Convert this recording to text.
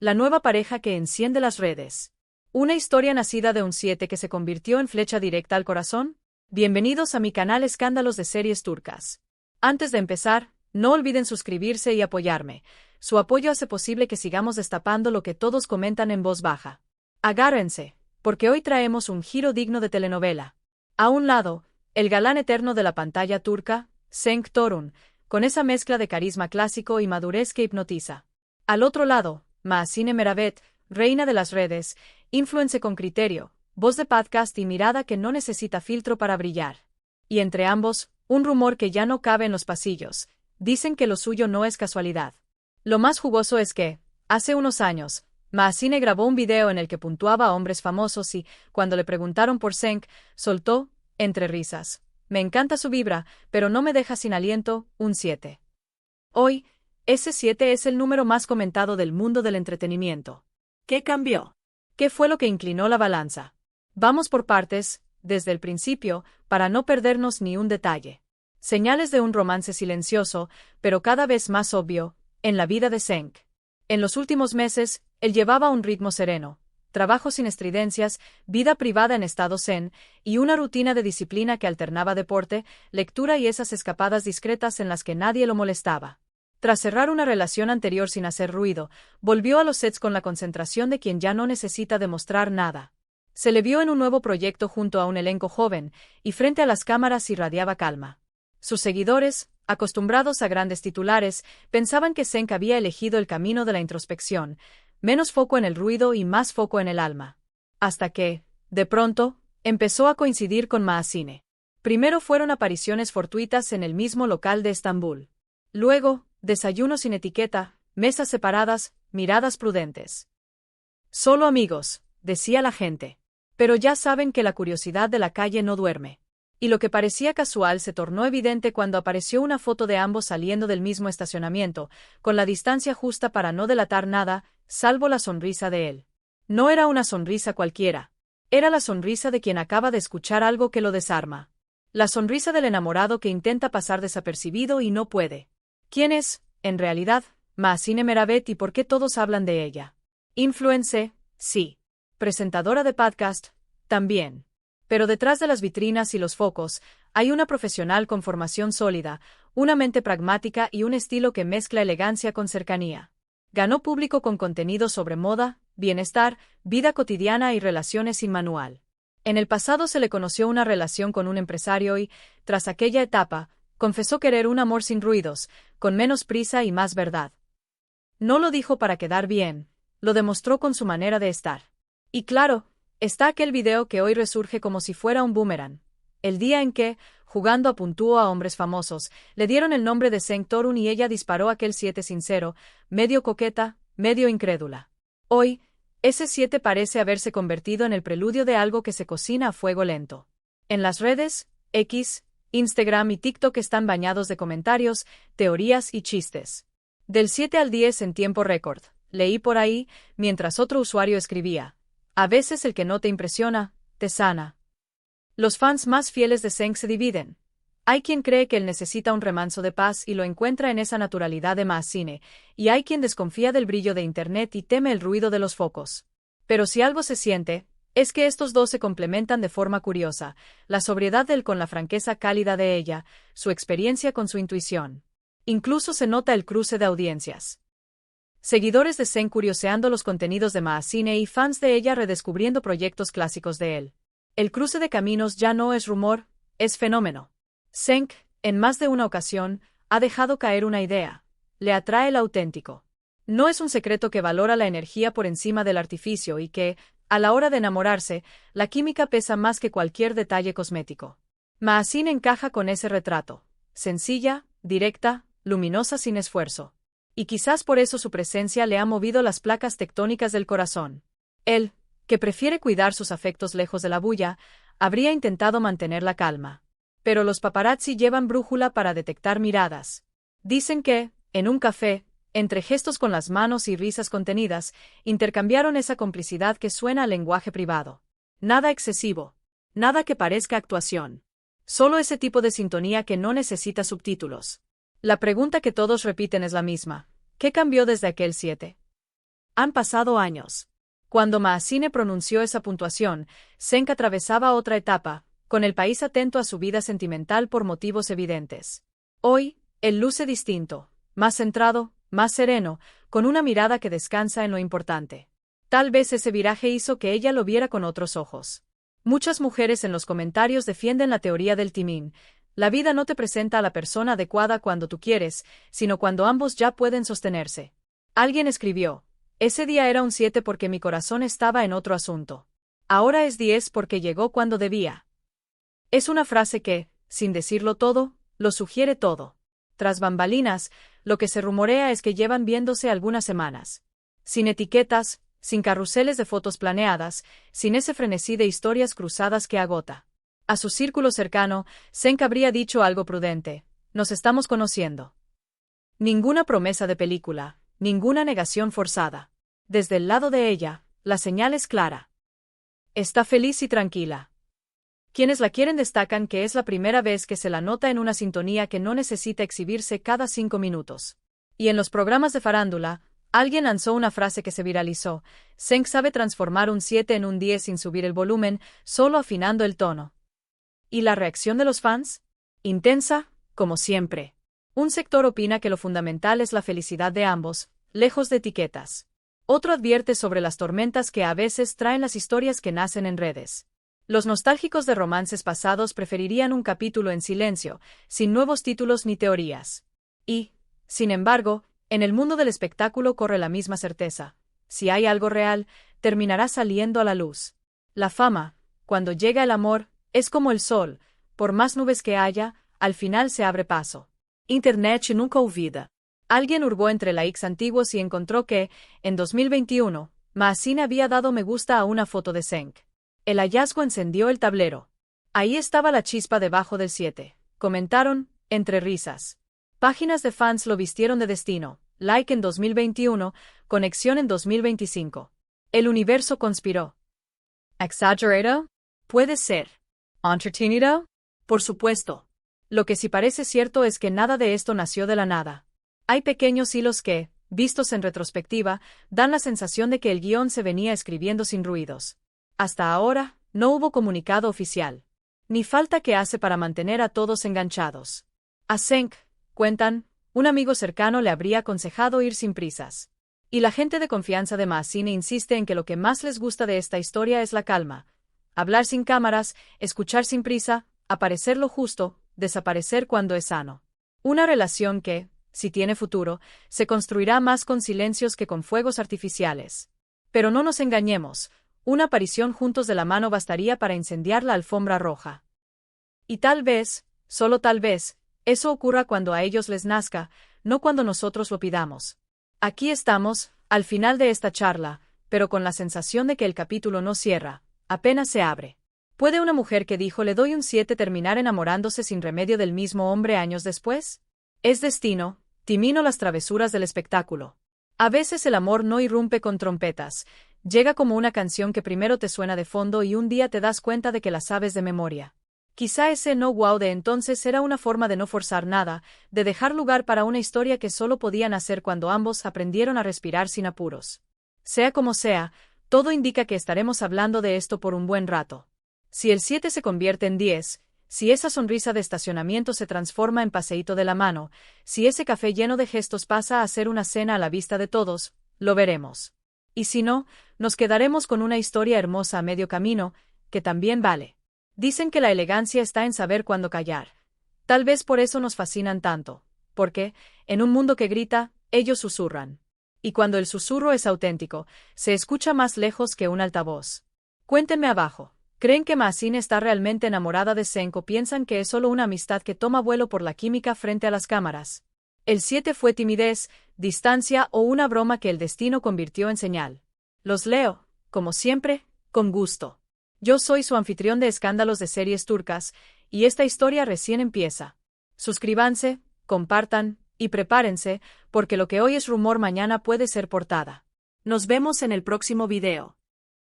la nueva pareja que enciende las redes. ¿Una historia nacida de un 7 que se convirtió en flecha directa al corazón? Bienvenidos a mi canal Escándalos de Series Turcas. Antes de empezar, no olviden suscribirse y apoyarme. Su apoyo hace posible que sigamos destapando lo que todos comentan en voz baja. Agárrense, porque hoy traemos un giro digno de telenovela. A un lado, el galán eterno de la pantalla turca, Cenk Torun, con esa mezcla de carisma clásico y madurez que hipnotiza. Al otro lado, Mahsine Meravet, reina de las redes, influencer con criterio, voz de podcast y mirada que no necesita filtro para brillar. Y entre ambos, un rumor que ya no cabe en los pasillos. Dicen que lo suyo no es casualidad. Lo más jugoso es que, hace unos años, Mahsine grabó un video en el que puntuaba a hombres famosos y, cuando le preguntaron por Cenk, soltó, entre risas: "Me encanta su vibra, pero no me deja sin aliento, un 7". Hoy, ese 7 es el número más comentado del mundo del entretenimiento. ¿Qué cambió? ¿Qué fue lo que inclinó la balanza? Vamos por partes, desde el principio, para no perdernos ni un detalle. Señales de un romance silencioso, pero cada vez más obvio, en la vida de Cenk. En los últimos meses, él llevaba un ritmo sereno, trabajo sin estridencias, vida privada en estado zen, y una rutina de disciplina que alternaba deporte, lectura y esas escapadas discretas en las que nadie lo molestaba. Tras cerrar una relación anterior sin hacer ruido, volvió a los sets con la concentración de quien ya no necesita demostrar nada. Se le vio en un nuevo proyecto junto a un elenco joven, y frente a las cámaras irradiaba calma. Sus seguidores, acostumbrados a grandes titulares, pensaban que Cenk había elegido el camino de la introspección, menos foco en el ruido y más foco en el alma. Hasta que, de pronto, empezó a coincidir con Mahsine. Primero fueron apariciones fortuitas en el mismo local de Estambul. Luego, desayunos sin etiqueta, mesas separadas, miradas prudentes. Solo amigos, decía la gente. Pero ya saben que la curiosidad de la calle no duerme. Y lo que parecía casual se tornó evidente cuando apareció una foto de ambos saliendo del mismo estacionamiento, con la distancia justa para no delatar nada, salvo la sonrisa de él. No era una sonrisa cualquiera. Era la sonrisa de quien acaba de escuchar algo que lo desarma. La sonrisa del enamorado que intenta pasar desapercibido y no puede. ¿Quién es, en realidad, Mahsine Meravet y por qué todos hablan de ella? Influencer, sí. Presentadora de podcast, también. Pero detrás de las vitrinas y los focos, hay una profesional con formación sólida, una mente pragmática y un estilo que mezcla elegancia con cercanía. Ganó público con contenido sobre moda, bienestar, vida cotidiana y relaciones sin manual. En el pasado se le conoció una relación con un empresario y, tras aquella etapa, confesó querer un amor sin ruidos, con menos prisa y más verdad. No lo dijo para quedar bien, lo demostró con su manera de estar. Y claro, está aquel video que hoy resurge como si fuera un boomerang. El día en que, jugando apuntúo a hombres famosos, le dieron el nombre de Cenk Torun y ella disparó aquel 7 sincero, medio coqueta, medio incrédula. Hoy, ese 7 parece haberse convertido en el preludio de algo que se cocina a fuego lento. En las redes, X, Instagram y TikTok están bañados de comentarios, teorías y chistes. Del 7 al 10 en tiempo récord, leí por ahí, mientras otro usuario escribía: "A veces el que no te impresiona, te sana". Los fans más fieles de Cenk se dividen. Hay quien cree que él necesita un remanso de paz y lo encuentra en esa naturalidad de Mahsine, y hay quien desconfía del brillo de Internet y teme el ruido de los focos. Pero si algo se siente, es que estos dos se complementan de forma curiosa, la sobriedad de él con la franqueza cálida de ella, su experiencia con su intuición. Incluso se nota el cruce de audiencias. Seguidores de Cenk curioseando los contenidos de Mahsine y fans de ella redescubriendo proyectos clásicos de él. El cruce de caminos ya no es rumor, es fenómeno. Cenk, en más de una ocasión, ha dejado caer una idea. Le atrae lo auténtico. No es un secreto que valora la energía por encima del artificio y que, a la hora de enamorarse, la química pesa más que cualquier detalle cosmético. Mahsine encaja con ese retrato. Sencilla, directa, luminosa sin esfuerzo. Y quizás por eso su presencia le ha movido las placas tectónicas del corazón. Él, que prefiere cuidar sus afectos lejos de la bulla, habría intentado mantener la calma. Pero los paparazzi llevan brújula para detectar miradas. Dicen que, en un café, entre gestos con las manos y risas contenidas, intercambiaron esa complicidad que suena a lenguaje privado. Nada excesivo. Nada que parezca actuación. Solo ese tipo de sintonía que no necesita subtítulos. La pregunta que todos repiten es la misma. ¿Qué cambió desde aquel 7? Han pasado años. Cuando Maasine pronunció esa puntuación, Cenk atravesaba otra etapa, con el país atento a su vida sentimental por motivos evidentes. Hoy, él luce distinto, más centrado, más sereno, con una mirada que descansa en lo importante. Tal vez ese viraje hizo que ella lo viera con otros ojos. Muchas mujeres en los comentarios defienden la teoría del timín. La vida no te presenta a la persona adecuada cuando tú quieres, sino cuando ambos ya pueden sostenerse. Alguien escribió: ese día era un 7 porque mi corazón estaba en otro asunto. Ahora es 10 porque llegó cuando debía. Es una frase que, sin decirlo todo, lo sugiere todo. Tras bambalinas, lo que se rumorea es que llevan viéndose algunas semanas. Sin etiquetas, sin carruseles de fotos planeadas, sin ese frenesí de historias cruzadas que agota. A su círculo cercano, Cenk habría dicho algo prudente: nos estamos conociendo. Ninguna promesa de película, ninguna negación forzada. Desde el lado de ella, la señal es clara. Está feliz y tranquila. Quienes la quieren destacan que es la primera vez que se la nota en una sintonía que no necesita exhibirse cada 5 minutos. Y en los programas de farándula, alguien lanzó una frase que se viralizó: Cenk sabe transformar un 7 en un 10 sin subir el volumen, solo afinando el tono. ¿Y la reacción de los fans? Intensa, como siempre. Un sector opina que lo fundamental es la felicidad de ambos, lejos de etiquetas. Otro advierte sobre las tormentas que a veces traen las historias que nacen en redes. Los nostálgicos de romances pasados preferirían un capítulo en silencio, sin nuevos títulos ni teorías. Y, sin embargo, en el mundo del espectáculo corre la misma certeza: si hay algo real, terminará saliendo a la luz. La fama, cuando llega el amor, es como el sol: por más nubes que haya, al final se abre paso. Internet nunca olvida. Alguien hurgó entre likes antiguos y encontró que, en 2021, Maasine había dado me gusta a una foto de Cenk. El hallazgo encendió el tablero. Ahí estaba la chispa debajo del 7, comentaron, entre risas. Páginas de fans lo vistieron de destino: like en 2021, conexión en 2025. El universo conspiró. ¿Exagerado? Puede ser. ¿Entretenido? Por supuesto. Lo que sí parece cierto es que nada de esto nació de la nada. Hay pequeños hilos que, vistos en retrospectiva, dan la sensación de que el guión se venía escribiendo sin ruidos. Hasta ahora, no hubo comunicado oficial. Ni falta que hace para mantener a todos enganchados. A Cenk, cuentan, un amigo cercano le habría aconsejado ir sin prisas. Y la gente de confianza de Maasine insiste en que lo que más les gusta de esta historia es la calma. Hablar sin cámaras, escuchar sin prisa, aparecer lo justo, desaparecer cuando es sano. Una relación que, si tiene futuro, se construirá más con silencios que con fuegos artificiales. Pero no nos engañemos, una aparición juntos de la mano bastaría para incendiar la alfombra roja. Y tal vez, solo tal vez, eso ocurra cuando a ellos les nazca, no cuando nosotros lo pidamos. Aquí estamos, al final de esta charla, pero con la sensación de que el capítulo no cierra, apenas se abre. ¿Puede una mujer que dijo le doy un 7 terminar enamorándose sin remedio del mismo hombre años después? Es destino, timín o las travesuras del espectáculo. A veces el amor no irrumpe con trompetas, llega como una canción que primero te suena de fondo y un día te das cuenta de que la sabes de memoria. Quizá ese no wow de entonces era una forma de no forzar nada, de dejar lugar para una historia que solo podía nacer cuando ambos aprendieron a respirar sin apuros. Sea como sea, todo indica que estaremos hablando de esto por un buen rato. Si el 7 se convierte en 10, si esa sonrisa de estacionamiento se transforma en paseíto de la mano, si ese café lleno de gestos pasa a ser una cena a la vista de todos, lo veremos. Y si no, nos quedaremos con una historia hermosa a medio camino, que también vale. Dicen que la elegancia está en saber cuándo callar. Tal vez por eso nos fascinan tanto, porque, en un mundo que grita, ellos susurran. Y cuando el susurro es auténtico, se escucha más lejos que un altavoz. Cuéntenme abajo. ¿Creen que Maasine está realmente enamorada de Cenk o piensan que es solo una amistad que toma vuelo por la química frente a las cámaras? El 7 fue timidez, distancia o una broma que el destino convirtió en señal. Los leo, como siempre, con gusto. Yo soy su anfitrión de escándalos de series turcas, y esta historia recién empieza. Suscríbanse, compartan, y prepárense, porque lo que hoy es rumor mañana puede ser portada. Nos vemos en el próximo video.